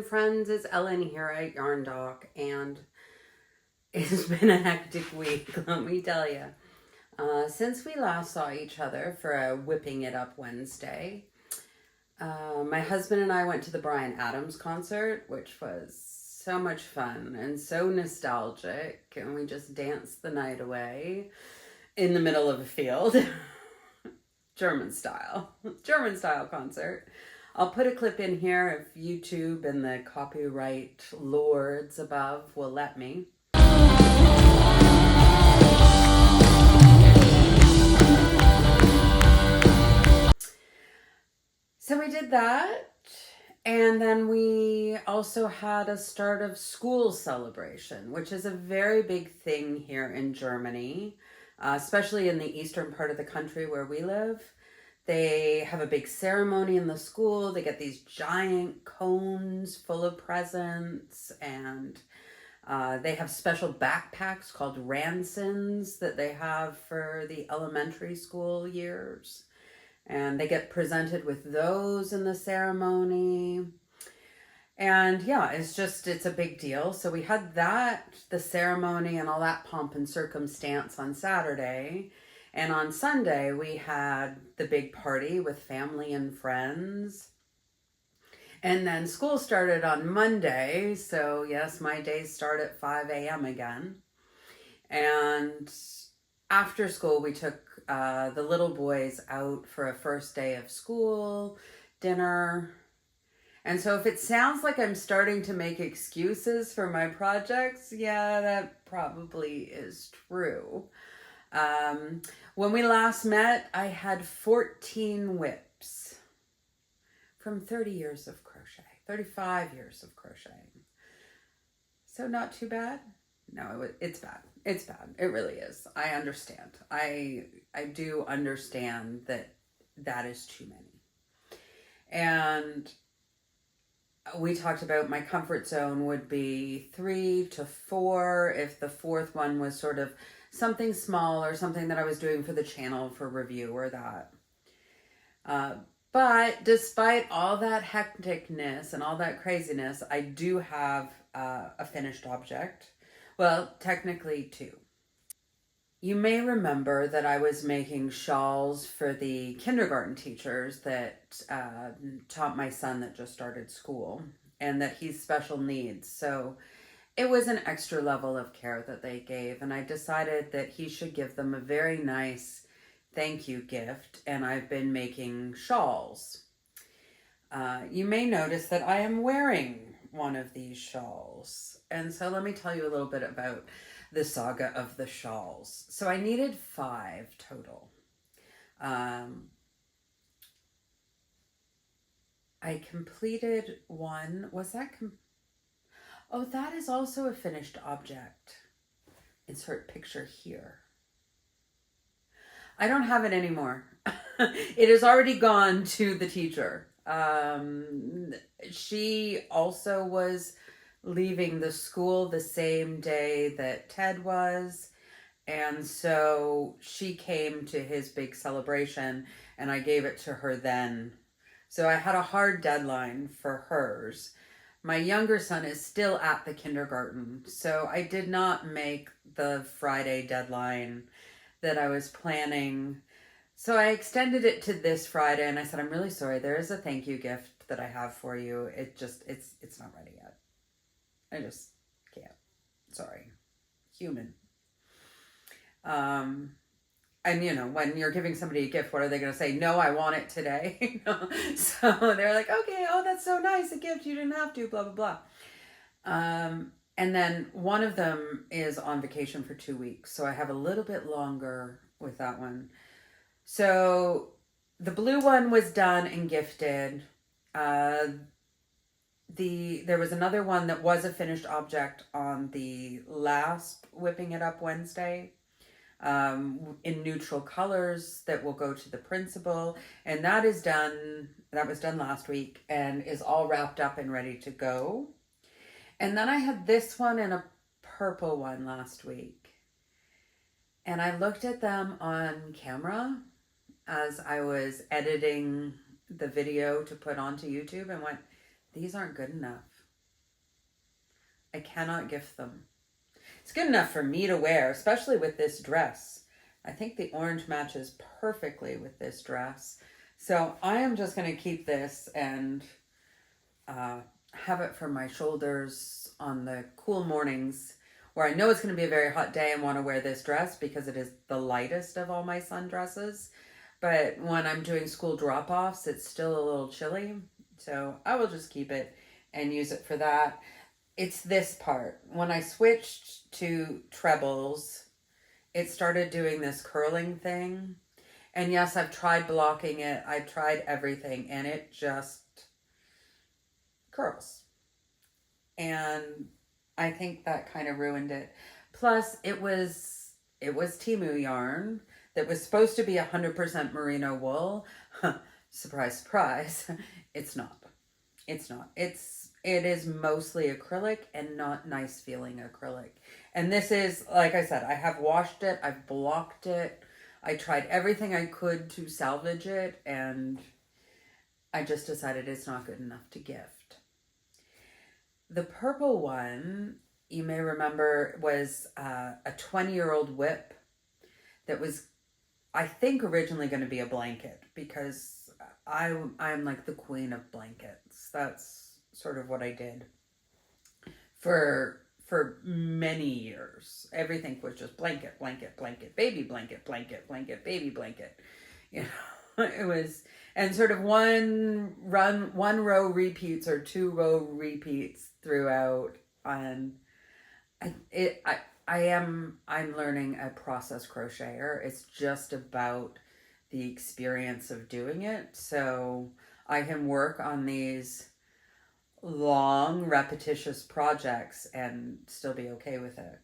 friends, it's Ellen here at Yarn Doc, and it's been a hectic week, let me tell you. Since we last saw each other for a Whipping It Up Wednesday, my husband and I went to the Bryan Adams concert, which was so much fun and so nostalgic, and we just danced the night away in the middle of a field. German style concert. I'll put a clip in here if YouTube and the copyright lords above will let me. So we did that, and then we also had a start of school celebration, which is a very big thing here in Germany, especially in the eastern part of the country where we live. They have a big ceremony in the school. They get these giant cones full of presents, and they have special backpacks called Ransons that they have for the elementary school years. And they get presented with those in the ceremony. And yeah, it's a big deal. So we had that, the ceremony and all that pomp and circumstance on Saturday. And on Sunday, we had the big party with family and friends. And then school started on Monday. So yes, my days start at 5 a.m. again. And after school, we took the little boys out for a first day of school, dinner. And so if it sounds like I'm starting to make excuses for my projects, yeah, that probably is true. When we last met, I had 14 whips from 30 years of crochet, 35 years of crocheting. So not too bad. No, it's bad. It's bad. It really is. I understand. I do understand that is too many. And we talked about my comfort zone would be 3 to 4 if the fourth one was sort of something small or something that I was doing for the channel for review or that. But despite all that hecticness and all that craziness, I do have a finished object. Well, technically 2. You may remember that I was making shawls for the kindergarten teachers that taught my son that just started school, and that he's special needs. So it was an extra level of care that they gave, and I decided that he should give them a very nice thank you gift, and I've been making shawls. You may notice that I am wearing one of these shawls, and so let me tell you a little bit about the saga of the shawls. So I needed 5 total. I completed one. Was that oh, that is also a finished object. Insert picture here. I don't have it anymore. It has already gone to the teacher. She also was leaving the school the same day that Ted was. And so she came to his big celebration and I gave it to her then. So I had a hard deadline for hers. My younger son is still at the kindergarten, so I did not make the Friday deadline that I was planning. So I extended it to this Friday, and I said, I'm really sorry. There is a thank you gift that I have for you. It's not ready yet. I just can't. Sorry. Human. And you know, when you're giving somebody a gift, what are they going to say? No, I want it today. So they're like, okay, oh, that's so nice. A gift. You didn't have to, blah, blah, blah. And then one of them is on vacation for 2 weeks. So I have a little bit longer with that one. So the blue one was done and gifted. There was another one that was a finished object on the last Whipping It Up Wednesday. In neutral colors that will go to the principal, and that was done last week and is all wrapped up and ready to go. And then I had this one and a purple one last week, and I looked at them on camera as I was editing the video to put onto YouTube and went, these aren't good enough. I cannot gift them. It's good enough for me to wear, especially with this dress. I think the orange matches perfectly with this dress. So I am just going to keep this and have it for my shoulders on the cool mornings where I know it's going to be a very hot day and want to wear this dress because it is the lightest of all my sundresses. But when I'm doing school drop-offs, it's still a little chilly. So I will just keep it and use it for that. It's this part. When I switched to trebles, it started doing this curling thing. And yes, I've tried blocking it. I've tried everything and it just curls. And I think that kind of ruined it. Plus, it was Temu yarn that was supposed to be 100% merino wool. Surprise, surprise. It's not. It's not. It is mostly acrylic and not nice feeling acrylic. And this is, like I said, I have washed it. I've blocked it. I tried everything I could to salvage it. And I just decided it's not good enough to gift. The purple one, you may remember, was a 20-year-old whip that was, I think, originally going to be a blanket because I'm like the queen of blankets. That's sort of what I did for many years. Everything was just blanket, blanket, blanket, baby blanket, blanket, blanket, baby blanket. You know, it was, and sort of one row repeats or 2 row repeats throughout. And I'm learning a process crocheter. It's just about the experience of doing it. So I can work on these long, repetitious projects and still be okay with it.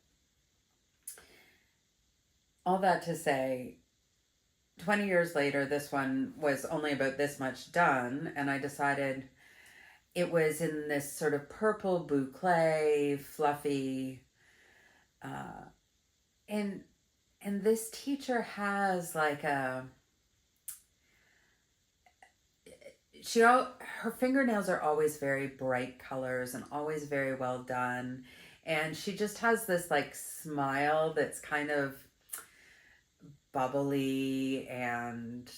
All that to say, 20 years later, this one was only about this much done, and I decided it was in this sort of purple boucle, fluffy, and this teacher has like her fingernails are always very bright colors and always very well done. And she just has this like smile that's kind of bubbly and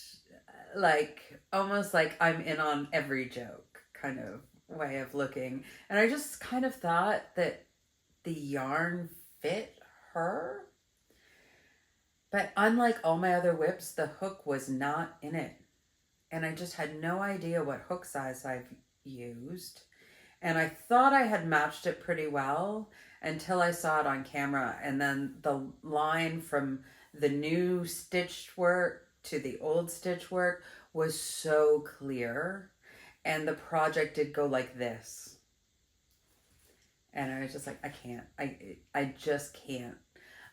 like almost like I'm in on every joke kind of way of looking. And I just kind of thought that the yarn fit her. But unlike all my other whips, the hook was not in it. And I just had no idea what hook size I've used. And I thought I had matched it pretty well until I saw it on camera. And then the line from the new stitched work to the old stitch work was so clear. And the project did go like this. And I was just like, I can't. I just can't.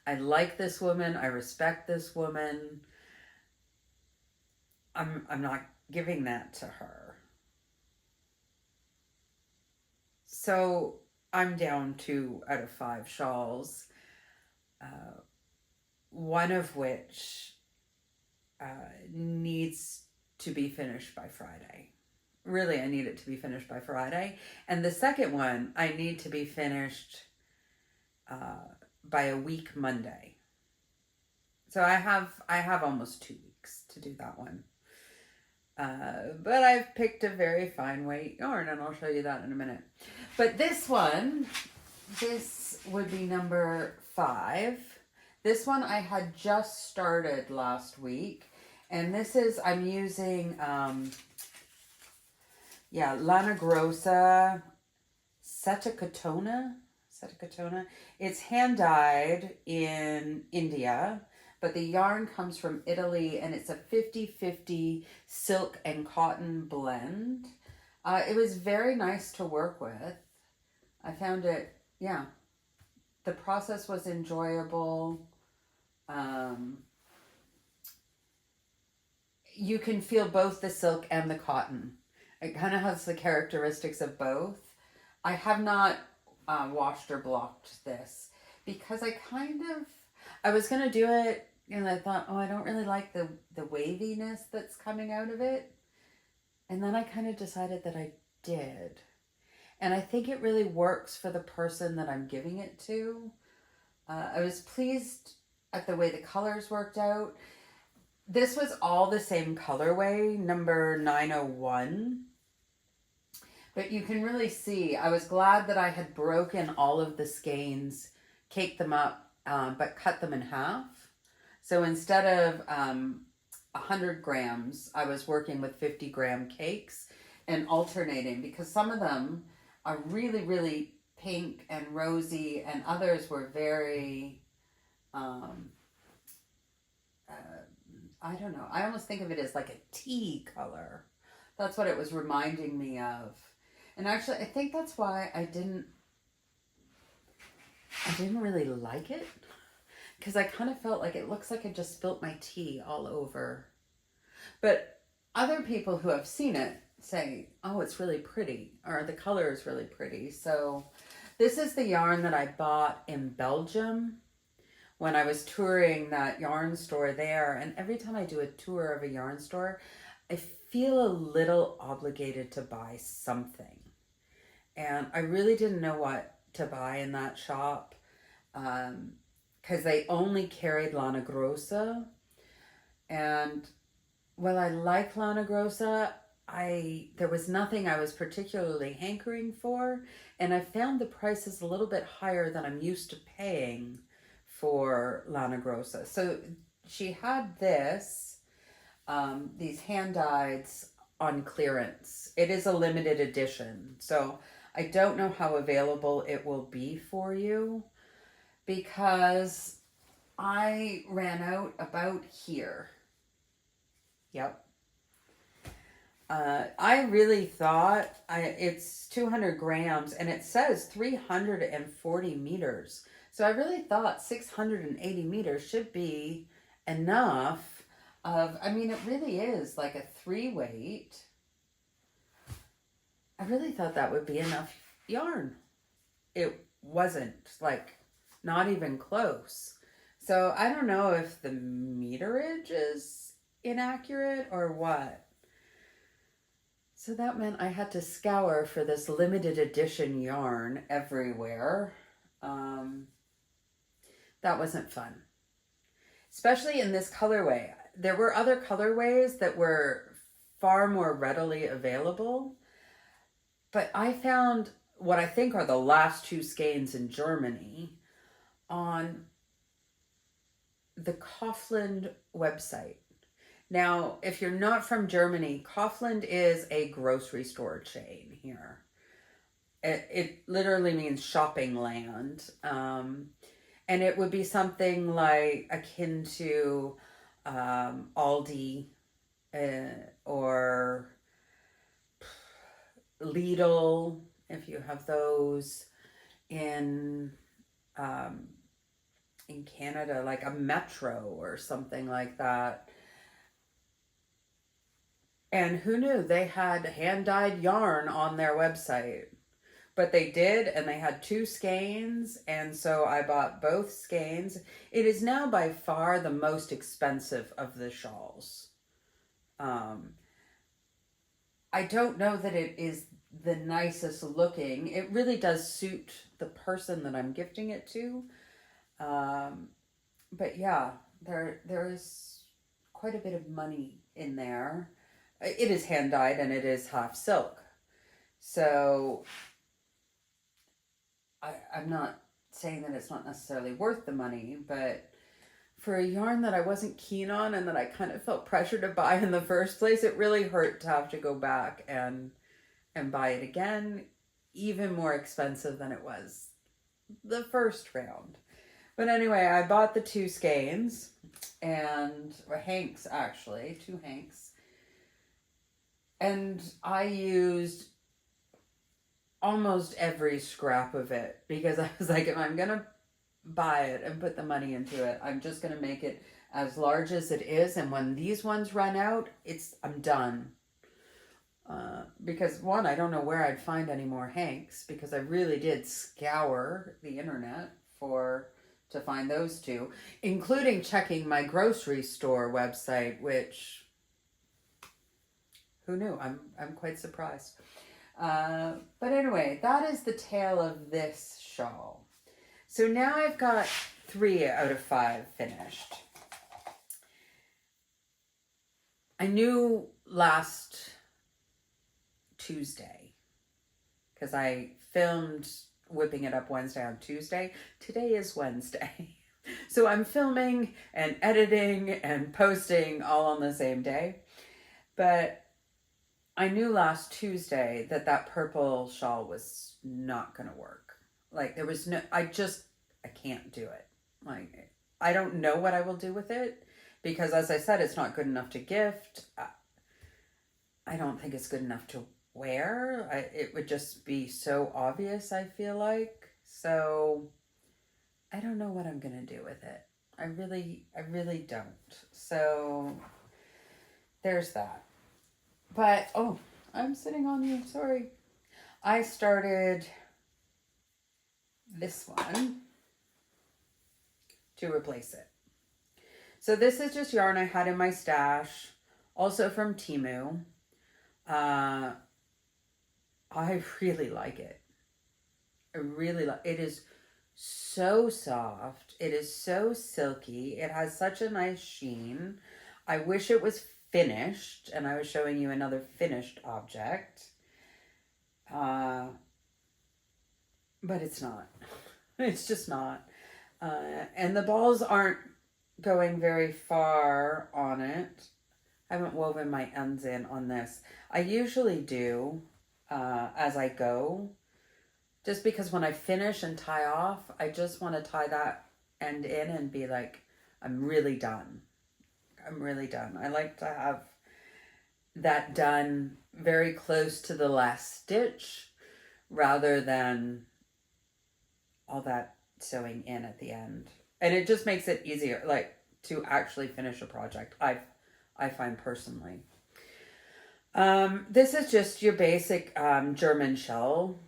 I like this woman. I respect this woman. I'm not giving that to her. So I'm down 2 out of 5 shawls, one of which needs to be finished by Friday. Really, I need it to be finished by Friday. And the second one, I need to be finished by a week Monday. So I have almost 2 weeks to do that one. But I've picked a very fine weight yarn, and I'll show you that in a minute. But this one, this would be number 5. This one I had just started last week, and this is, I'm using, Lana Grossa Setacatona. It's hand dyed in India. But the yarn comes from Italy, and it's a 50-50 silk and cotton blend. It was very nice to work with. I found it, the process was enjoyable. You can feel both the silk and the cotton. It kind of has the characteristics of both. I have not washed or blocked this because I was going to do it. And I thought, I don't really like the waviness that's coming out of it. And then I kind of decided that I did. And I think it really works for the person that I'm giving it to. I was pleased at the way the colors worked out. This was all the same colorway, number 901. But you can really see, I was glad that I had broken all of the skeins, caked them up, but cut them in half. So instead of 100 grams, I was working with 50-gram cakes and alternating, because some of them are really, really pink and rosy, and others were very, I don't know. I almost think of it as like a tea color. That's what it was reminding me of. And actually, I think that's why I didn't really like it. Because I kind of felt like it looks like I just spilt my tea all over. But other people who have seen it say, oh, it's really pretty, or the color is really pretty. So this is the yarn that I bought in Belgium when I was touring that yarn store there. And every time I do a tour of a yarn store, I feel a little obligated to buy something. And I really didn't know what to buy in that shop, because they only carried Lana Grossa. And while I like Lana Grossa, there was nothing I was particularly hankering for, and I found the prices a little bit higher than I'm used to paying for Lana Grossa. So she had these hand-dyeds on clearance. It is a limited edition, so I don't know how available it will be for you, because I ran out about here. Yep. I really thought it's 200 grams and it says 340 meters. So I really thought 680 meters should be enough of, I mean, it really is like a 3-weight. I really thought that would be enough yarn. It wasn't, like, not even close. So I don't know if the meterage is inaccurate or what. So that meant I had to scour for this limited edition yarn everywhere. That wasn't fun. Especially in this colorway. There were other colorways that were far more readily available. But I found what I think are the last 2 skeins in Germany on the Kaufland website. Now, if you're not from Germany, Kaufland is a grocery store chain here. It literally means shopping land. And it would be something like akin to Aldi or Lidl, if you have those in Canada, like a Metro or something like that. And who knew they had hand-dyed yarn on their website? But they did, and they had 2 skeins, and so I bought both skeins. It is now by far the most expensive of the shawls. I don't know that it is the nicest looking. It really does suit the person that I'm gifting it to. But yeah, there is quite a bit of money in there. It is hand-dyed and it is half silk. So I'm not saying that it's not necessarily worth the money, but for a yarn that I wasn't keen on and that I kind of felt pressure to buy in the first place, it really hurt to have to go back and buy it again, even more expensive than it was the first round. But anyway, I bought the 2 skeins, or hanks actually, 2 hanks. And I used almost every scrap of it, because I was like, if I'm going to buy it and put the money into it, I'm just going to make it as large as it is. And when these ones run out, I'm done. Because one, I don't know where I'd find any more hanks, because I really did scour the internet to find those 2, including checking my grocery store website, which, who knew? I'm quite surprised. But anyway, that is the tale of this shawl. So now I've got 3 out of 5 finished. I knew last Tuesday, because I filmed whipping it up Wednesday on Tuesday. Today is Wednesday. So I'm filming and editing and posting all on the same day. But I knew last Tuesday that that purple shawl was not going to work. Like there was no, I can't do it. Like I don't know what I will do with it because as I said, it's not good enough to gift. I don't think it's good enough to wear. It would just be so obvious, I feel like. So I don't know what I'm going to do with it. I really don't. So there's that. But, oh, I'm sitting on you, sorry. I started this one to replace it. So this is just yarn I had in my stash, also from Temu. I really like it. I really like it. Is so soft. It is so silky. It has such a nice sheen. I wish it was finished, and I was showing you another finished object. But it's not. It's just not. And the balls aren't going very far on it. I haven't woven my ends in on this. I usually do as I go. Just because when I finish and tie off, I just want to tie that end in and be like, I'm really done. I'm really done. I like to have that done very close to the last stitch rather than all that sewing in at the end. And it just makes it easier, like, to actually finish a project, I find personally. This is just your basic German shell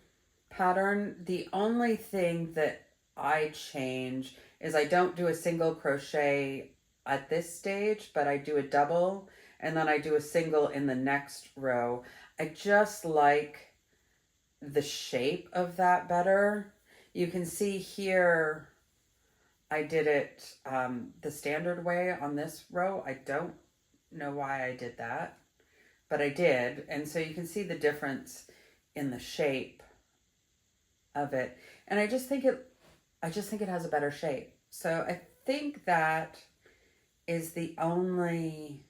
pattern. The only thing that I change is I don't do a single crochet at this stage, but I do a double and then I do a single in the next row. I just like the shape of that better. You can see here I did it the standard way on this row. I don't know why I did that, but I did. And so you can see the difference in the shape of it. And I just think it has a better shape. So I think that is the only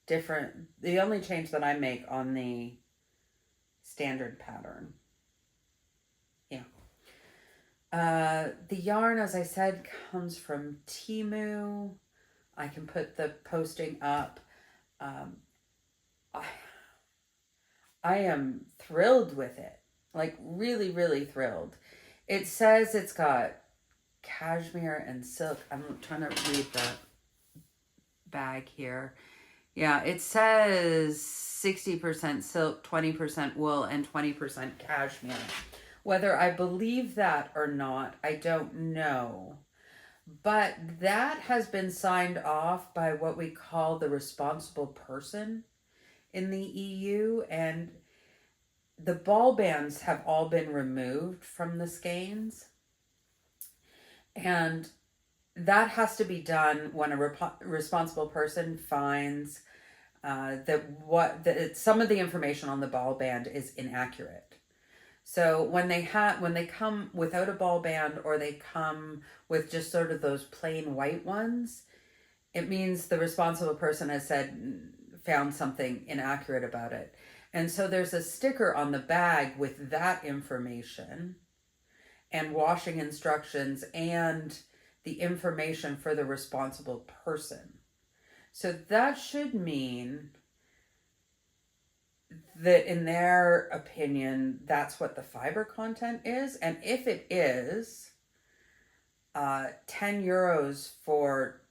change that I make on the standard pattern. Yeah. The yarn, as I said, comes from Temu. I can put the posting up. I am thrilled with it. Like really, really thrilled. It says it's got cashmere and silk. I'm trying to read the bag here. Yeah, it says 60% silk, 20% wool, and 20% cashmere. Whether I believe that or not, I don't know. But that has been signed off by what we call the responsible person in the EU, and the ball bands have all been removed from the skeins. And that has to be done when a responsible person finds that some of the information on the ball band is inaccurate. So when they come without a ball band or they come with just sort of those plain white ones, it means the responsible person has found something inaccurate about it. And so there's a sticker on the bag with that information and washing instructions and the information for the responsible person. So that should mean that in their opinion, that's what the fiber content is. And if it is, 10 euros for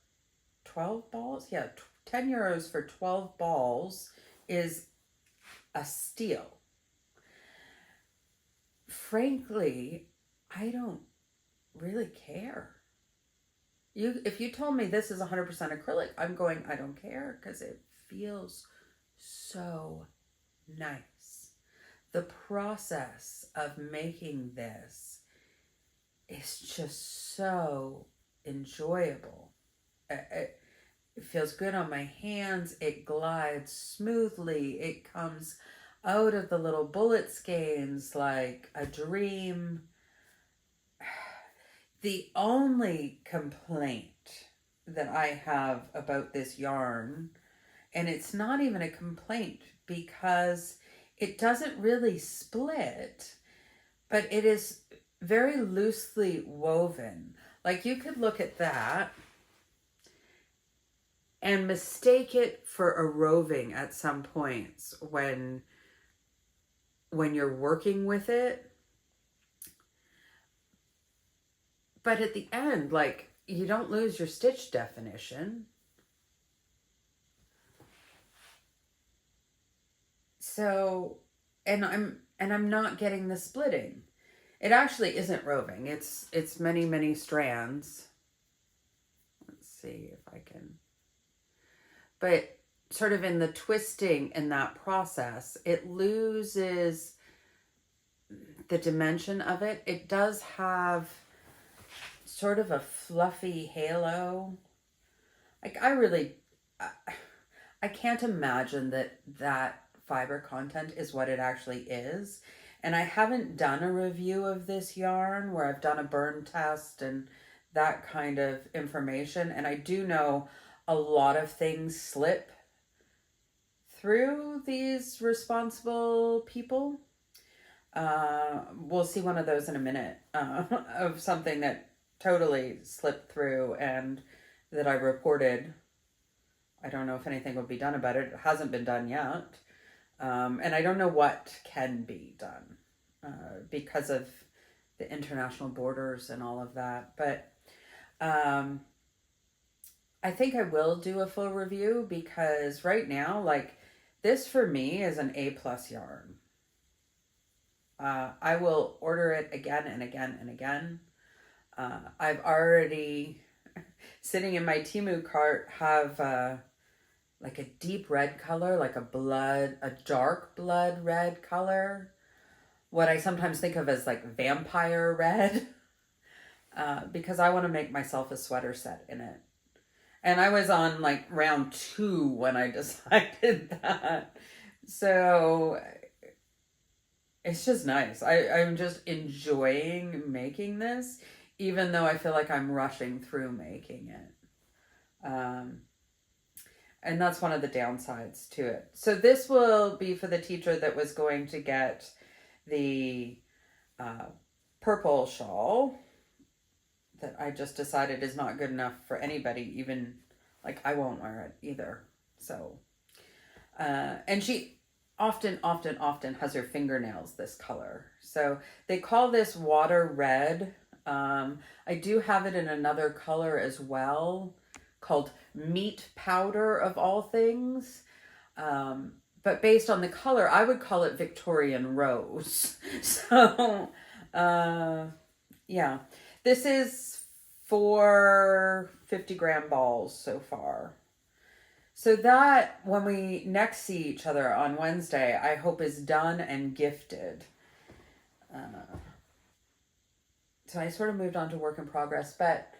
12 balls? Yeah, 10 euros for 12 balls is a steal. Frankly, I don't really care. If you told me this is 100% acrylic, I'm going, I don't care, because it feels so nice. the process of making this is just so enjoyable. It feels good on my hands. It glides smoothly. It comes out of the little bullet skeins like a dream. The only complaint that I have about this yarn, and it's not even a complaint because it doesn't really split, but it is very loosely woven. Like you could look at that and mistake it for a roving at some points when you're working with it. But at the end, like, you don't lose your stitch definition. So, and I'm not getting the splitting. It actually isn't roving. It's many, many strands. Let's see if I can. But sort of in the twisting in that process, it loses the dimension of it. It does have sort of a fluffy halo. Like I can't imagine that fiber content is what it actually is. And I haven't done a review of this yarn where I've done a burn test and that kind of information. And I do know a lot of things slip through these responsible people. We'll see one of those in a minute, of something that totally slipped through and that I reported. I don't know if anything will be done about it. It hasn't been done yet. And I don't know what can be done because of the international borders and all of that. But I think I will do a full review because right now, like, this for me is an A+ yarn. I will order it again and again and again. I've already, sitting in my Temu cart, have like a deep red color, like a dark blood red color. What I sometimes think of as like vampire red. Because I want to make myself a sweater set in it. And I was on like round 2 when I decided that. So it's just nice. I'm just enjoying making this, even though I feel like I'm rushing through making it. And that's one of the downsides to it. So this will be for the teacher that was going to get the purple shawl that I just decided is not good enough for anybody. Even, like, I won't wear it either. So, and she often has her fingernails this color. So they call this water red. I do have it in another color as well, called meat powder of all things. But based on the color, I would call it Victorian rose. So, yeah. This is 4 50-gram balls so far. So that, when we next see each other on Wednesday, I hope is done and gifted. So I sort of moved on to work in progress, but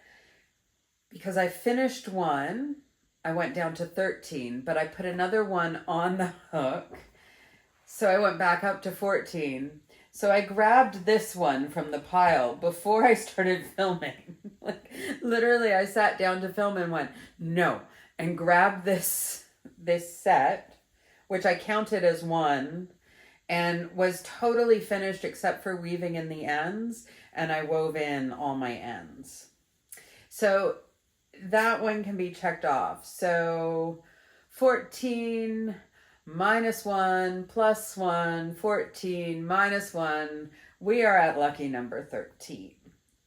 because I finished one, I went down to 13, but I put another one on the hook. So I went back up to 14. So I grabbed this one from the pile before I started filming. Like, literally, I sat down to film and went, no, and grabbed this set, which I counted as one, and was totally finished except for weaving in the ends, and I wove in all my ends. So that one can be checked off. So 14... -1 + 1, 14 -1, we are at lucky number 13.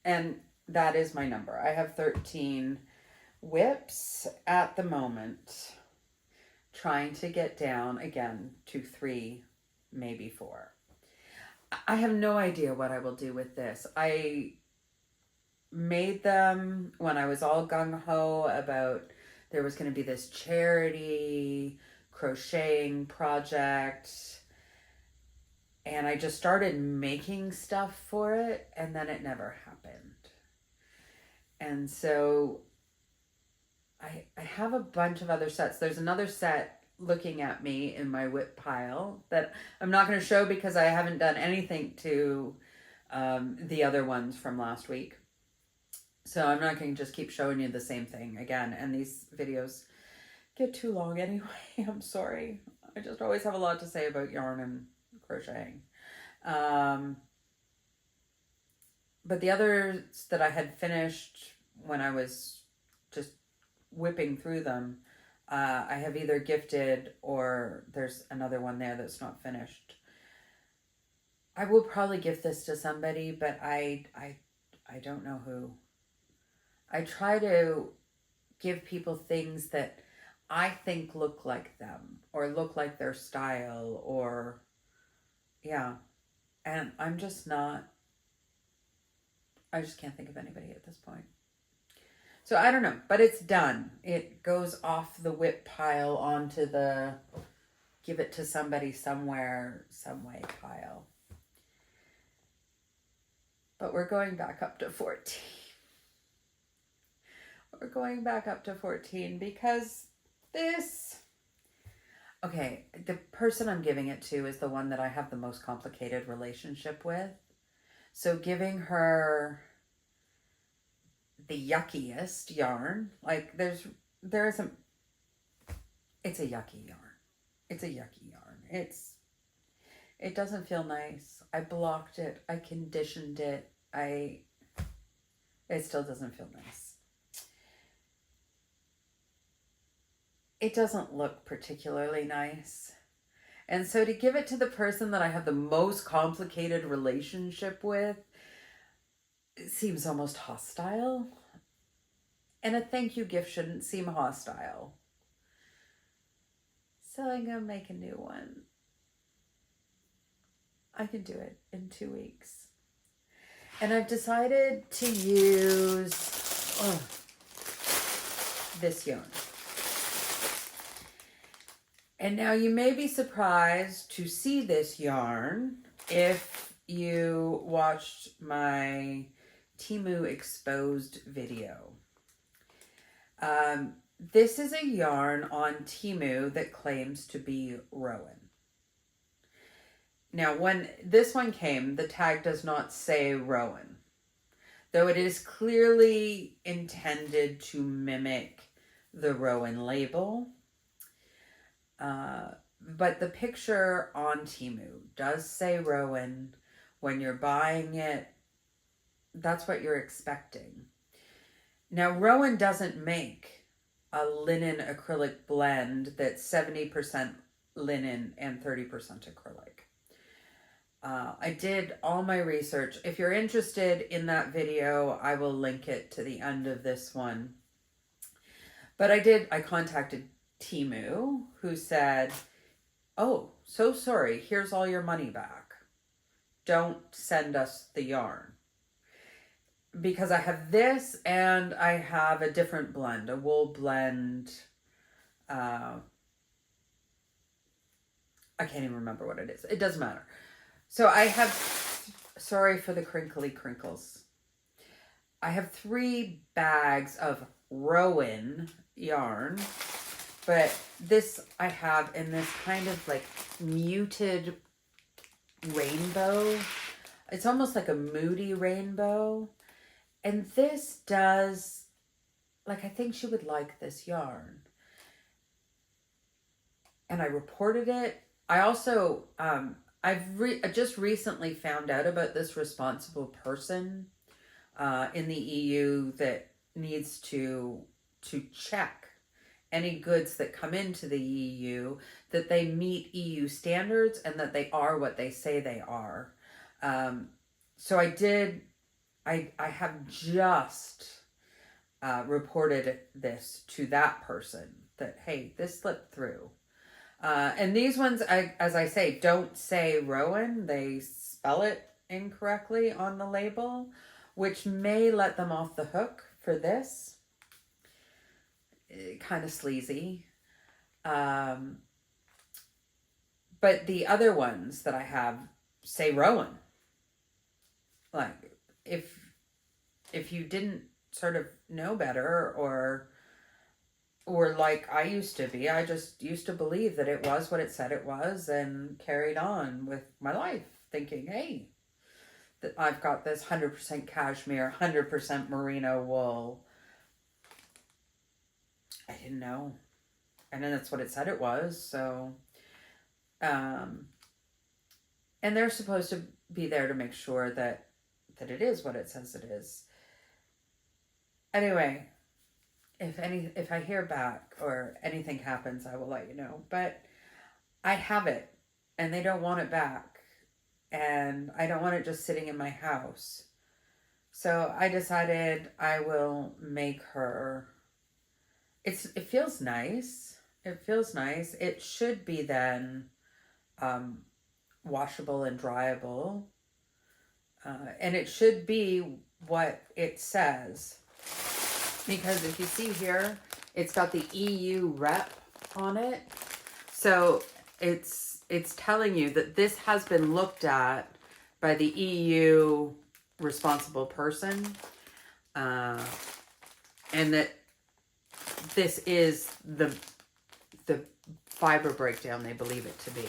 And that is my number. I have 13 whips at the moment, trying to get down again to 3, maybe 4. I have no idea what I will do with this. I made them when I was all gung-ho about there was going to be this charity crocheting project, And I just started making stuff for it, and then it never happened. And so I have a bunch of other sets. There's another set looking at me in my whip pile that I'm not going to show because I haven't done anything to the other ones from last week. So I'm not going to just keep showing you the same thing again. And these videos get too long anyway. I'm sorry. I just always have a lot to say about yarn and crocheting. But the others that I had finished when I was just whipping through them, I have either gifted or there's another one there that's not finished. I will probably gift this to somebody, but I don't know who. I try to give people things that I think look like them or look like their style or, yeah. And I'm just not, I just can't think of anybody at this point. So I don't know, but it's done. It goes off the whip pile onto the give it to somebody somewhere, some way pile. But we're going back up to 14. We're going back up to 14 because this... Okay, the person I'm giving it to is the one that I have the most complicated relationship with. So giving her the yuckiest yarn, like there isn't, it's a yucky yarn. It's a yucky yarn. It doesn't feel nice. I blocked it. I conditioned it. It still doesn't feel nice. It doesn't look particularly nice. And so to give it to the person that I have the most complicated relationship with, it seems almost hostile. And a thank you gift shouldn't seem hostile. So I'm going to make a new one. I can do it in 2 weeks. And I've decided to use this yarn. And now you may be surprised to see this yarn if you watched my Temu Exposed video. This is a yarn on Temu that claims to be Rowan. Now, when this one came, the tag does not say Rowan, though it is clearly intended to mimic the Rowan label. But the picture on Temu does say Rowan. When you're buying it, that's what you're expecting. Now, Rowan doesn't make a linen acrylic blend that's 70% linen and 30% acrylic. I did all my research. If you're interested in that video, I will link it to the end of this one. But I contacted Temu, who said, oh, so sorry, here's all your money back. Don't send us the yarn. Because I have this and I have a different blend, a wool blend. I can't even remember what it is. It doesn't matter. So I have, sorry for the crinkly crinkles. I have 3 bags of Rowan yarn. But this I have in this kind of like muted rainbow. It's almost like a moody rainbow. And this does, like, I think she would like this yarn. And I reported it. I also, I just recently found out about this responsible person in the EU that needs to check any goods that come into the EU, that they meet EU standards and that they are what they say they are. So I have just reported this to that person that, hey, this slipped through. And these ones, as I say, don't say Rowan. They spell it incorrectly on the label, which may let them off the hook for this. Kind of sleazy. But the other ones that I have say Rowan. Like, if you didn't sort of know better, or like I used to be, I just used to believe that it was what it said it was and carried on with my life thinking, hey, that I've got this 100% cashmere, 100% merino wool. I didn't know. And then that's what it said it was. So, and they're supposed to be there to make sure that it is what it says it is. Anyway, if I hear back or anything happens, I will let you know. But I have it, and they don't want it back, and I don't want it just sitting in my house. So I decided I will make her. It feels nice. It feels nice. It should be then washable and dryable, and it should be what it says. Because if you see here, it's got the EU rep on it. So it's telling you that this has been looked at by the EU responsible person. And that this is the fiber breakdown they believe it to be.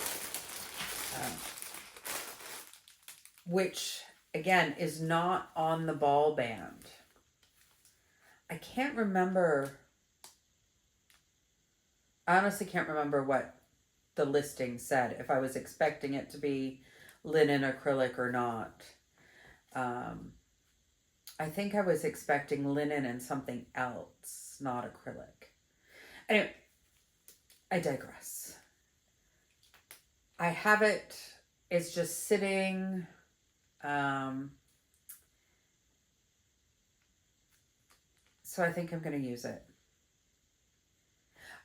Which, again, is not on the ball band. I can't remember. I honestly can't remember what the listing said, if I was expecting it to be linen acrylic or not. I think I was expecting linen and something else, not acrylic. Anyway, I digress. I have it. It's just sitting. So I think I'm going to use it.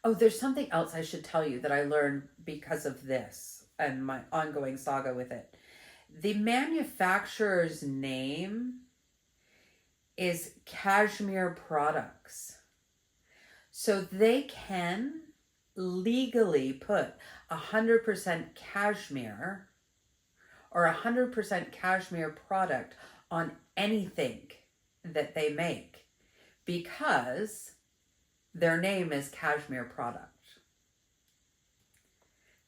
Oh, there's something else I should tell you that I learned because of this and my ongoing saga with it. The manufacturer's name is Cashmere Products. So they can legally put 100% cashmere or 100% cashmere product on anything that they make, because their name is Cashmere Product.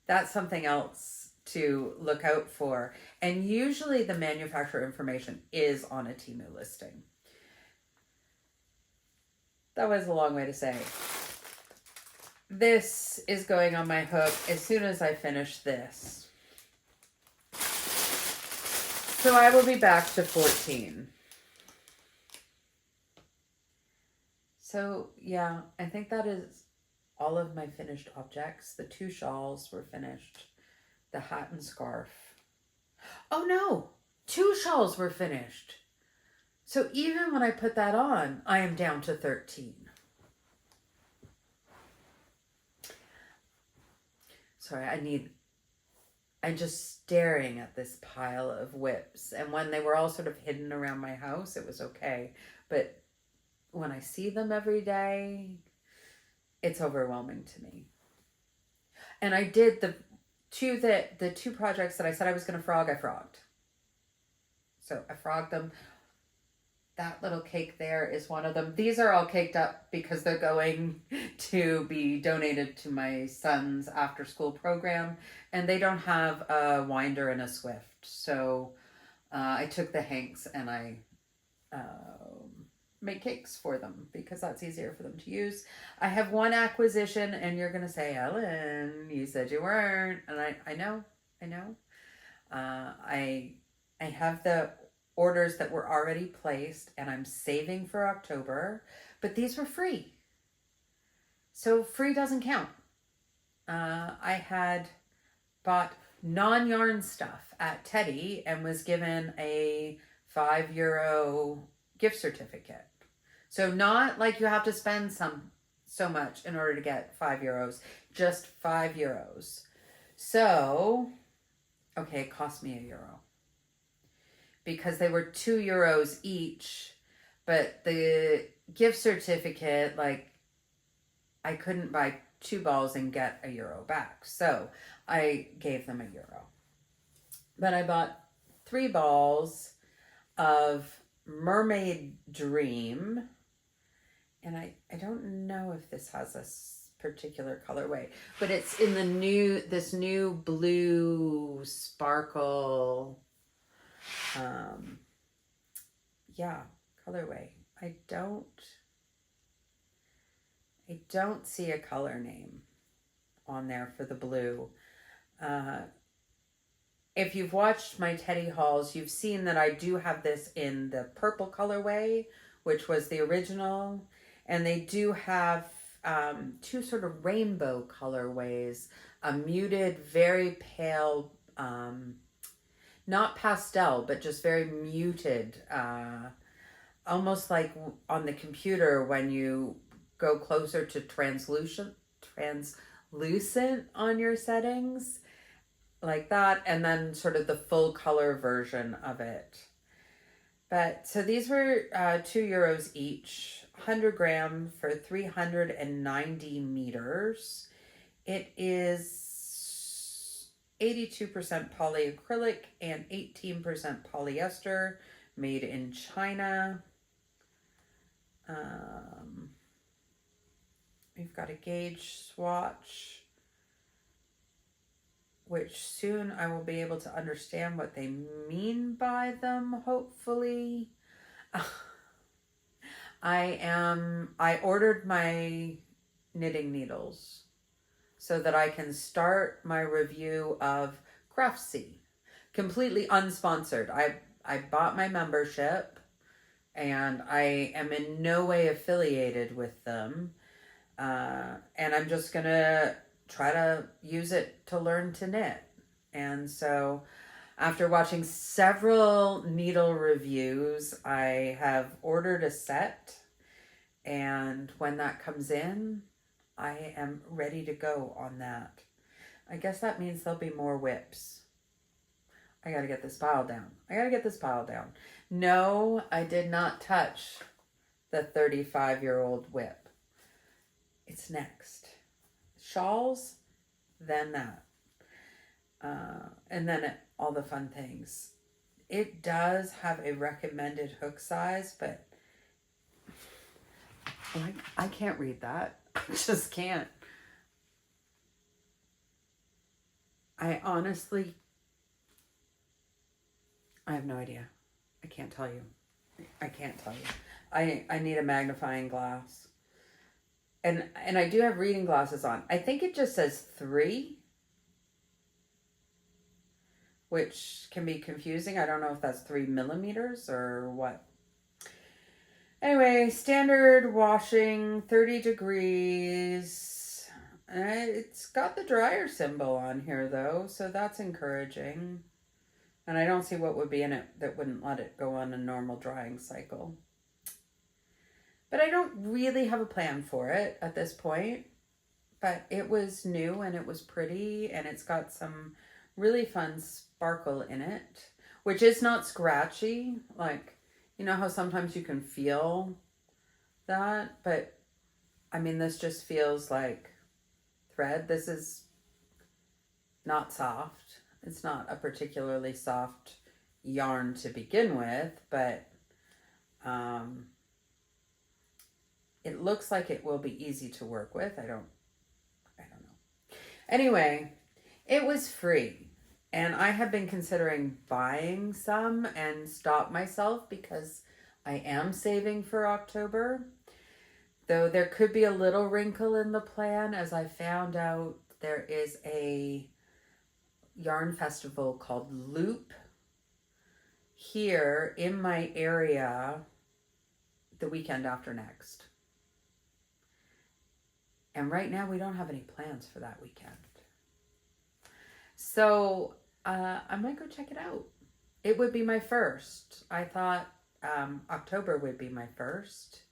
That's something else to look out for. And usually the manufacturer information is on a Temu listing. That was a long way to say. This is going on my hook as soon as I finish this. So I will be back to 14. So yeah, I think that is all of my finished objects. The 2 shawls were finished. The hat and scarf. Oh no, 2 shawls were finished. So even when I put that on, I am down to 13. Sorry, I'm just staring at this pile of whips. And when they were all sort of hidden around my house, it was okay. But when I see them every day, it's overwhelming to me. And I did the 2 projects that I said I was going to frog, I frogged. So I frogged them. That little cake there is one of them. These are all caked up because they're going to be donated to my son's after school program. And they don't have a winder and a Swift. So I took the hanks and I make cakes for them because that's easier for them to use. I have one acquisition, and you're going to say, Ellen, you said you weren't. And I know. I have the orders that were already placed, and I'm saving for October, but these were free. So free doesn't count. I had bought non-yarn stuff at Teddy and was given a €5 gift certificate. So not like you have to spend so much in order to get €5, just €5. So, okay, it cost me €1 because they were €2 each, but the gift certificate, like, I couldn't buy 2 balls and get €1 back. So I gave them €1. But I bought 3 balls of Mermaid Dream. And I don't know if this has a particular colorway, but it's in this new blue sparkle, um, yeah, colorway. I don't see a color name on there for the blue. If you've watched my Teddy hauls, you've seen that I do have this in the purple colorway, which was the original. And they do have 2 sort of rainbow colorways, a muted, very pale, not pastel, but just very muted, almost like on the computer when you go closer to translucent on your settings, like that, and then sort of the full color version of it. But so these were €2 each, 100 gram for 390 meters. It is 82% polyacrylic and 18% polyester, made in China. We've got a gauge swatch, which soon I will be able to understand what they mean by them, hopefully. I ordered my knitting needles so that I can start my review of Craftsy, completely unsponsored. I bought my membership and I am in no way affiliated with them. And I'm just going to try to use it to learn to knit. And so after watching several needle reviews, I have ordered a set. And when that comes in, I am ready to go on that. I guess that means there'll be more whips. I got to get this pile down. No, I did not touch the 35-year-old whip. It's next. Shawls, then that. And then all the fun things. It does have a recommended hook size, but I can't read that. I just can't. I have no idea. I can't tell you. I need a magnifying glass. And I do have reading glasses on. I think it just says 3, which can be confusing. I don't know if that's 3 millimeters or what. Anyway, standard washing, 30 degrees. It's got the dryer symbol on here though, so that's encouraging. And I don't see what would be in it that wouldn't let it go on a normal drying cycle. But I don't really have a plan for it at this point. But it was new and it was pretty and it's got some really fun sparkle in it, which is not scratchy. Like, you know how sometimes you can feel that? But, I mean, this just feels like thread. This is not soft. It's not a particularly soft yarn to begin with, but it looks like it will be easy to work with. I don't know. Anyway, it was free. And I have been considering buying some and stop myself because I am saving for October. Though there could be a little wrinkle in the plan, as I found out there is a yarn festival called Loop here in my area the weekend after next. And right now we don't have any plans for that weekend. So I might go check it out. It would be my first. I thought October would be my first.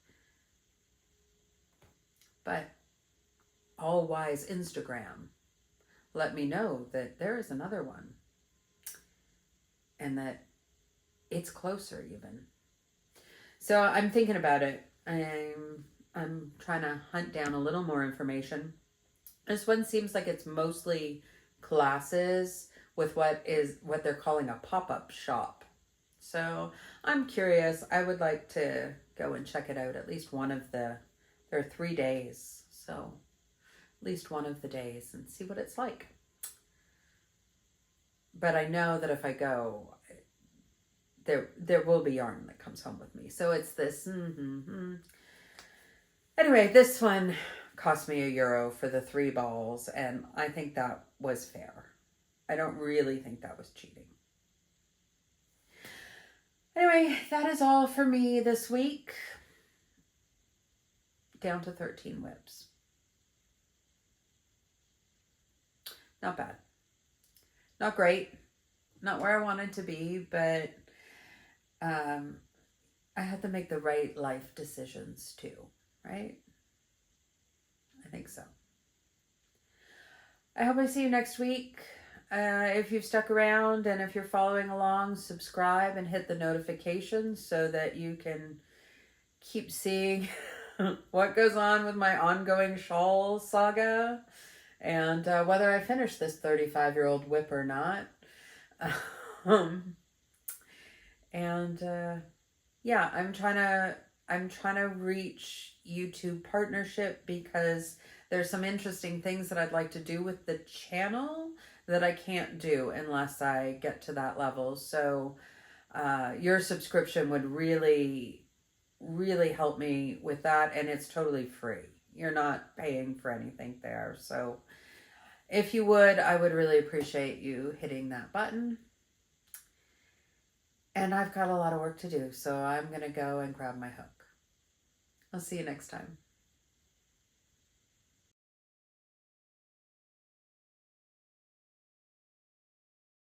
But all wise Instagram let me know that there is another one. And that it's closer even. So I'm thinking about it. I'm trying to hunt down a little more information. This one seems like it's mostly classes with what they're calling a pop-up shop. So I'm curious. I would like to go and check it out at least one of there are 3 days. So at least one of the days and see what it's like. But I know that if I go, there will be yarn that comes home with me. So it's this. Anyway, this one cost me €1 for the 3 balls, and I think that was fair. I don't really think that was cheating. Anyway, that is all for me this week. Down to 13 whips. Not bad. Not great. Not where I wanted to be, but I had to make the right life decisions too, right? I think so. I hope I see you next week. If you've stuck around and if you're following along, subscribe and hit the notifications so that you can keep seeing what goes on with my ongoing Shawl saga and whether I finish this 35-year-old whip or not. Yeah, I'm trying to reach YouTube partnership because there's some interesting things that I'd like to do with the channel that I can't do unless I get to that level. So your subscription would really, really help me with that, and it's totally free. You're not paying for anything there. So if you would, I would really appreciate you hitting that button. And I've got a lot of work to do, so I'm going to go and grab my hook. I'll see you next time.